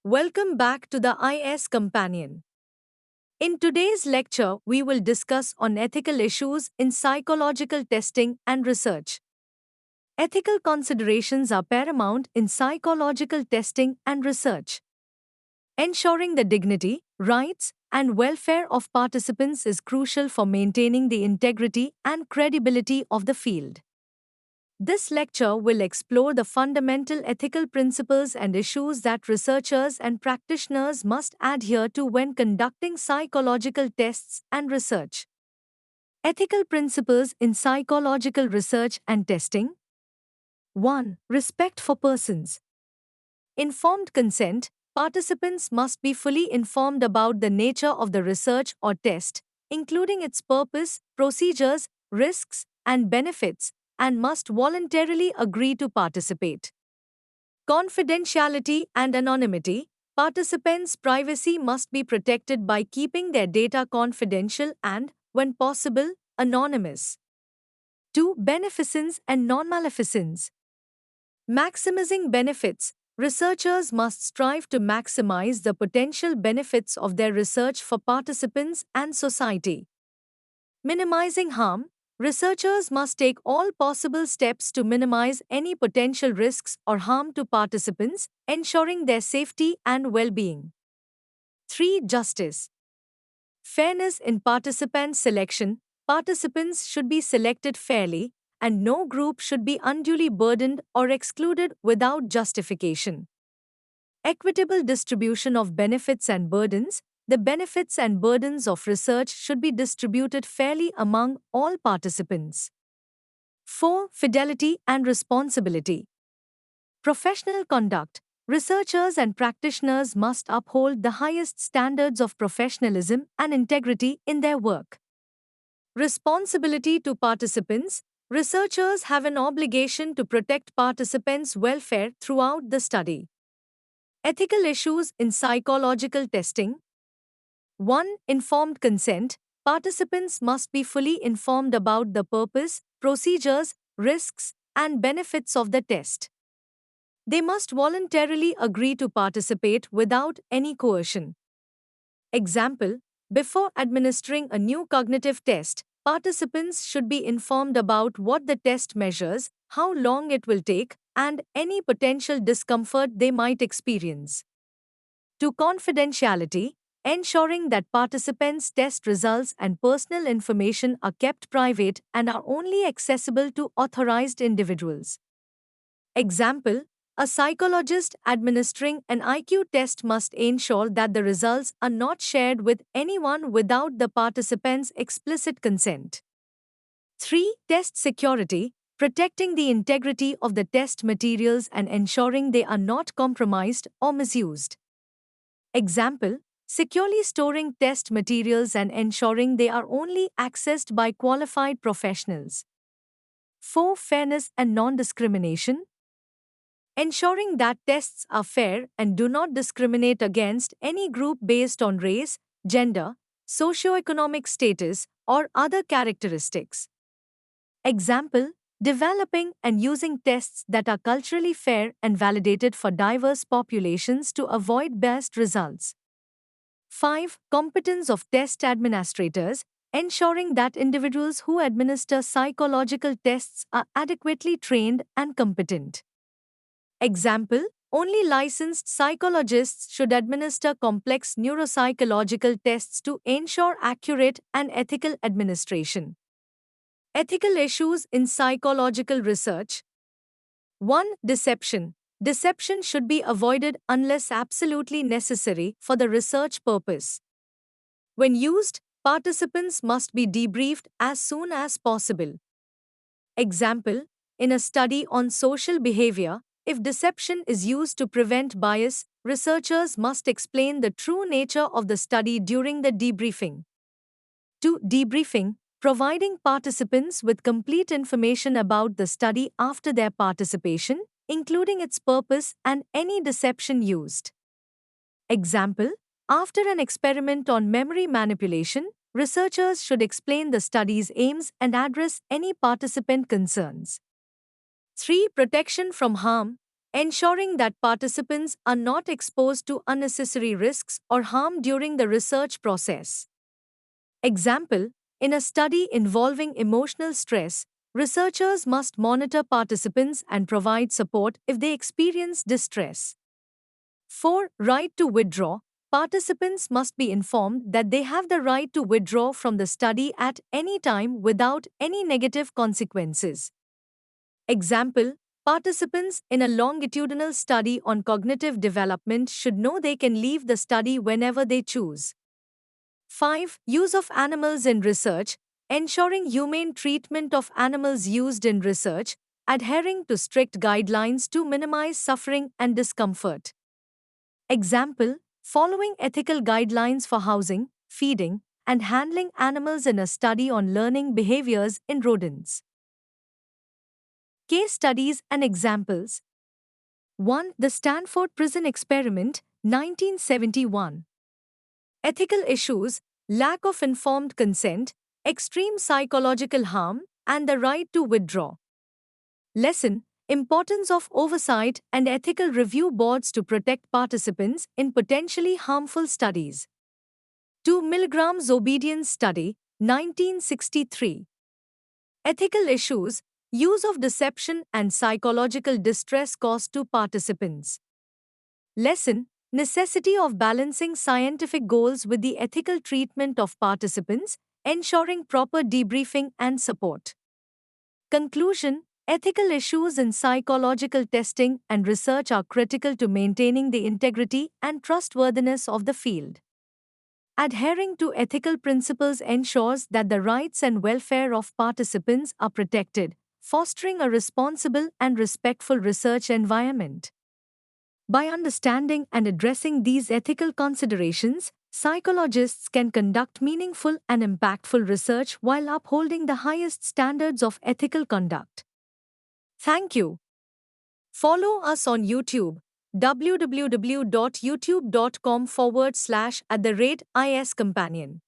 Welcome back to the IS Companion. In today's lecture, we will discuss on ethical issues in psychological testing and research. Ethical considerations are paramount in psychological testing and research. Ensuring the dignity, rights, and welfare of participants is crucial for maintaining the integrity and credibility of the field. This lecture will explore the fundamental ethical principles and issues that researchers and practitioners must adhere to when conducting psychological tests and research. Ethical principles in psychological research and testing. 1. Respect for persons. Informed consent. Participants must be fully informed about the nature of the research or test, including its purpose, procedures, risks, and benefits, and must voluntarily agree to participate. Confidentiality and anonymity. Participants' privacy must be protected by keeping their data confidential and, when possible, anonymous. 2. Beneficence and non-maleficence. Maximizing benefits. Researchers must strive to maximize the potential benefits of their research for participants and society. Minimizing harm. Researchers must take all possible steps to minimize any potential risks or harm to participants, ensuring their safety and well being. 3. Justice. Fairness in participant selection. Participants should be selected fairly, and no group should be unduly burdened or excluded without justification. Equitable distribution of benefits and burdens. The benefits and burdens of research should be distributed fairly among all participants. 4. Fidelity and responsibility. Professional conduct. Researchers and practitioners must uphold the highest standards of professionalism and integrity in their work. Responsibility to participants. Researchers have an obligation to protect participants' welfare throughout the study. Ethical issues in psychological testing. 1. Informed consent. Participants must be fully informed about the purpose, procedures, risks, and benefits of the test. They must voluntarily agree to participate without any coercion. Example: before administering a new cognitive test, participants should be informed about what the test measures, how long it will take, and any potential discomfort they might experience. To confidentiality, ensuring that participants' test results and personal information are kept private and are only accessible to authorized individuals. Example: a psychologist administering an IQ test must ensure that the results are not shared with anyone without the participant's explicit consent. 3. Test security. Protecting the integrity of the test materials and ensuring they are not compromised or misused. Example: securely storing test materials and ensuring they are only accessed by qualified professionals. 4. Fairness and non-discrimination. Ensuring that tests are fair and do not discriminate against any group based on race, gender, socioeconomic status, or other characteristics. Example: developing and using tests that are culturally fair and validated for diverse populations to avoid biased results. 5. Competence of test administrators. Ensuring that individuals who administer psychological tests are adequately trained and competent. Example: only licensed psychologists should administer complex neuropsychological tests to ensure accurate and ethical administration. Ethical issues in psychological research. 1. Deception. Deception should be avoided unless absolutely necessary for the research purpose. When used, participants must be debriefed as soon as possible. Example: in a study on social behavior, if deception is used to prevent bias, researchers must explain the true nature of the study during the debriefing. 2. Debriefing. Providing participants with complete information about the study after their participation, including its purpose and any deception used. Example: after an experiment on memory manipulation, researchers should explain the study's aims and address any participant concerns. 3. Protection from harm. ensuring that participants are not exposed to unnecessary risks or harm during the research process. Example: in a study involving emotional stress, researchers must monitor participants and provide support if they experience distress. 4. Right to withdraw. Participants must be informed that they have the right to withdraw from the study at any time without any negative consequences. Example: participants in a longitudinal study on cognitive development should know they can leave the study whenever they choose. 5. Use of animals in research. Ensuring humane treatment of animals used in research, adhering to strict guidelines to minimize suffering and discomfort. Example: following ethical guidelines for housing, feeding, and handling animals in a study on learning behaviors in rodents. Case studies and examples. 1. The Stanford Prison Experiment, 1971. Ethical issues: lack of informed consent, extreme psychological harm, and the right to withdraw. Lesson: importance of oversight and ethical review boards to protect participants in potentially harmful studies. 2. Milgram's Obedience Study, 1963. Ethical issues: use of deception and psychological distress caused to participants. Lesson: necessity of balancing scientific goals with the ethical treatment of participants, ensuring proper debriefing and support. Conclusion: ethical issues in psychological testing and research are critical to maintaining the integrity and trustworthiness of the field. Adhering to ethical principles ensures that the rights and welfare of participants are protected, fostering a responsible and respectful research environment. By understanding and addressing these ethical considerations, psychologists can conduct meaningful and impactful research while upholding the highest standards of ethical conduct. Thank you. Follow us on YouTube, www.youtube.com/iscompanion.